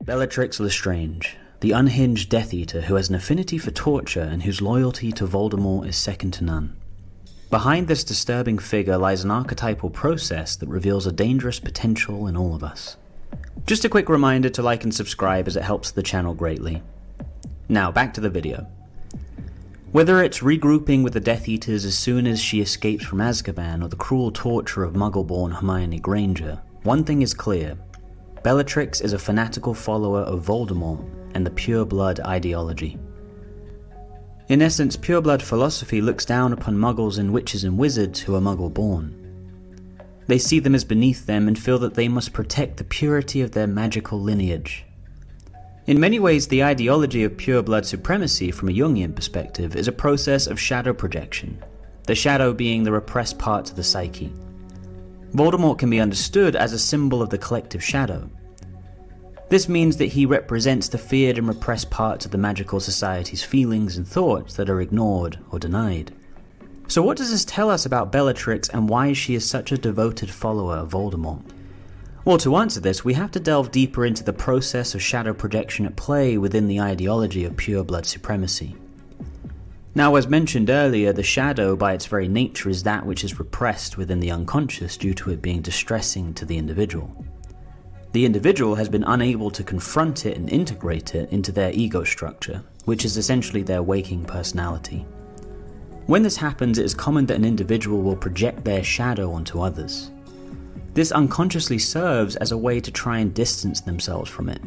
Bellatrix Lestrange, the unhinged Death Eater who has an affinity for torture and whose loyalty to Voldemort is second to none. Behind this disturbing figure lies an archetypal process that reveals a dangerous potential in all of us. Just a quick reminder to like and subscribe as it helps the channel greatly. Now back to the video. Whether it's regrouping with the Death Eaters as soon as she escapes from Azkaban or the cruel torture of Muggle-born Hermione Granger, one thing is clear. Bellatrix is a fanatical follower of Voldemort and the pure-blood ideology. In essence, pure-blood philosophy looks down upon Muggles and witches and wizards who are Muggle-born. They see them as beneath them and feel that they must protect the purity of their magical lineage. In many ways, the ideology of pure-blood supremacy from a Jungian perspective is a process of shadow projection, the shadow being the repressed parts of the psyche. Voldemort can be understood as a symbol of the collective shadow. This means that he represents the feared and repressed parts of the magical society's feelings and thoughts that are ignored or denied. So what does this tell us about Bellatrix and why she is such a devoted follower of Voldemort? Well, to answer this, we have to delve deeper into the process of shadow projection at play within the ideology of pure-blood supremacy. Now, as mentioned earlier, the shadow by its very nature is that which is repressed within the unconscious due to it being distressing to the individual. The individual has been unable to confront it and integrate it into their ego structure, which is essentially their waking personality. When this happens, it is common that an individual will project their shadow onto others. This unconsciously serves as a way to try and distance themselves from it.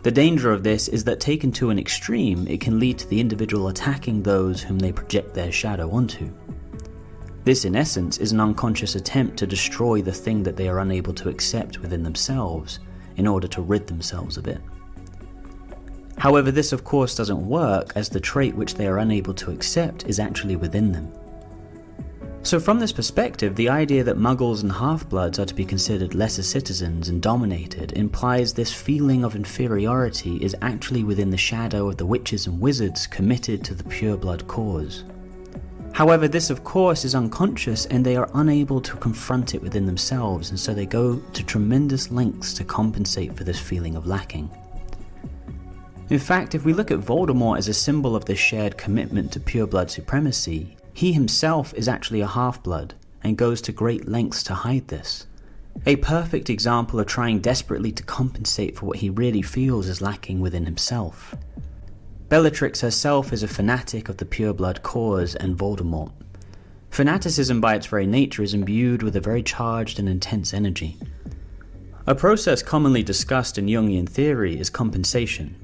The danger of this is that taken to an extreme, it can lead to the individual attacking those whom they project their shadow onto. This, in essence, is an unconscious attempt to destroy the thing that they are unable to accept within themselves in order to rid themselves of it. However, this of course doesn't work, as the trait which they are unable to accept is actually within them. So from this perspective, the idea that Muggles and Half-Bloods are to be considered lesser citizens and dominated implies this feeling of inferiority is actually within the shadow of the witches and wizards committed to the pure-blood cause. However, this of course is unconscious and they are unable to confront it within themselves, and so they go to tremendous lengths to compensate for this feeling of lacking. In fact, if we look at Voldemort as a symbol of this shared commitment to pure-blood supremacy, he himself is actually a half-blood, and goes to great lengths to hide this. A perfect example of trying desperately to compensate for what he really feels is lacking within himself. Bellatrix herself is a fanatic of the pure-blood cause and Voldemort. Fanaticism by its very nature is imbued with a very charged and intense energy. A process commonly discussed in Jungian theory is compensation.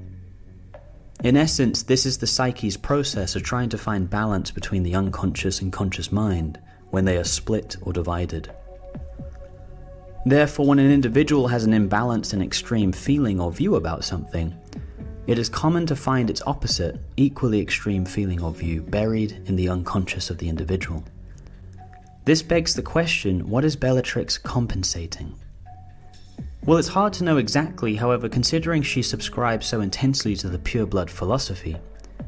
In essence, this is the psyche's process of trying to find balance between the unconscious and conscious mind when they are split or divided. Therefore, when an individual has an imbalanced and extreme feeling or view about something, it is common to find its opposite, equally extreme feeling or view buried in the unconscious of the individual. This begs the question, what is Bellatrix compensating? Well, it's hard to know exactly, however, considering she subscribes so intensely to the pure-blood philosophy,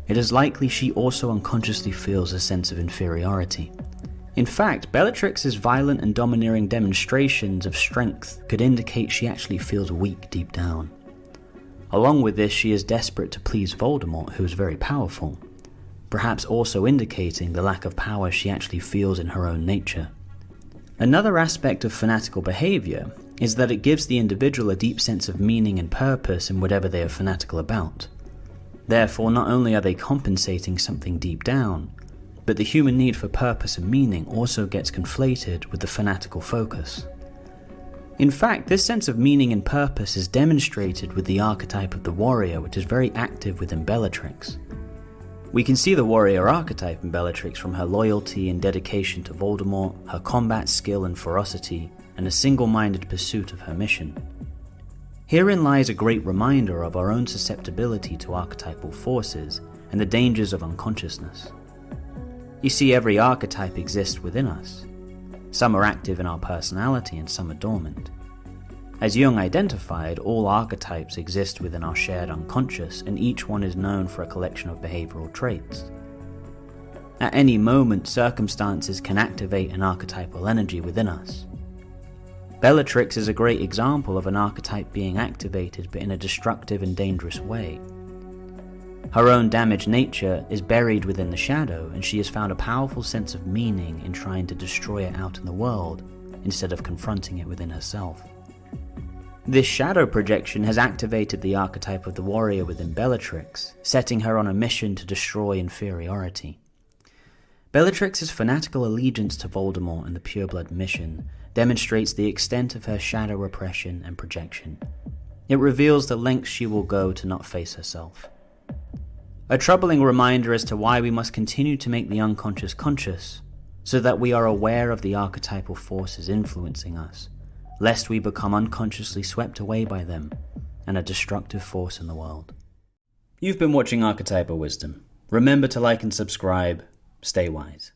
it is likely she also unconsciously feels a sense of inferiority. In fact, Bellatrix's violent and domineering demonstrations of strength could indicate she actually feels weak deep down. Along with this, she is desperate to please Voldemort, who is very powerful, perhaps also indicating the lack of power she actually feels in her own nature. Another aspect of fanatical behavior is that it gives the individual a deep sense of meaning and purpose in whatever they are fanatical about. Therefore, not only are they compensating something deep down, but the human need for purpose and meaning also gets conflated with the fanatical focus. In fact, this sense of meaning and purpose is demonstrated with the archetype of the warrior, which is very active within Bellatrix. We can see the warrior archetype in Bellatrix from her loyalty and dedication to Voldemort, her combat skill and ferocity, and a single-minded pursuit of her mission. Herein lies a great reminder of our own susceptibility to archetypal forces and the dangers of unconsciousness. You see, every archetype exists within us. Some are active in our personality and some are dormant. As Jung identified, all archetypes exist within our shared unconscious, and each one is known for a collection of behavioral traits. At any moment, circumstances can activate an archetypal energy within us. Bellatrix is a great example of an archetype being activated, but in a destructive and dangerous way. Her own damaged nature is buried within the shadow, and she has found a powerful sense of meaning in trying to destroy it out in the world, instead of confronting it within herself. This shadow projection has activated the archetype of the warrior within Bellatrix, setting her on a mission to destroy inferiority. Bellatrix's fanatical allegiance to Voldemort and the Pureblood mission demonstrates the extent of her shadow repression and projection. It reveals the lengths she will go to not face herself. A troubling reminder as to why we must continue to make the unconscious conscious, so that we are aware of the archetypal forces influencing us, lest we become unconsciously swept away by them and a destructive force in the world. You've been watching Archetypal Wisdom. Remember to like and subscribe. Stay wise.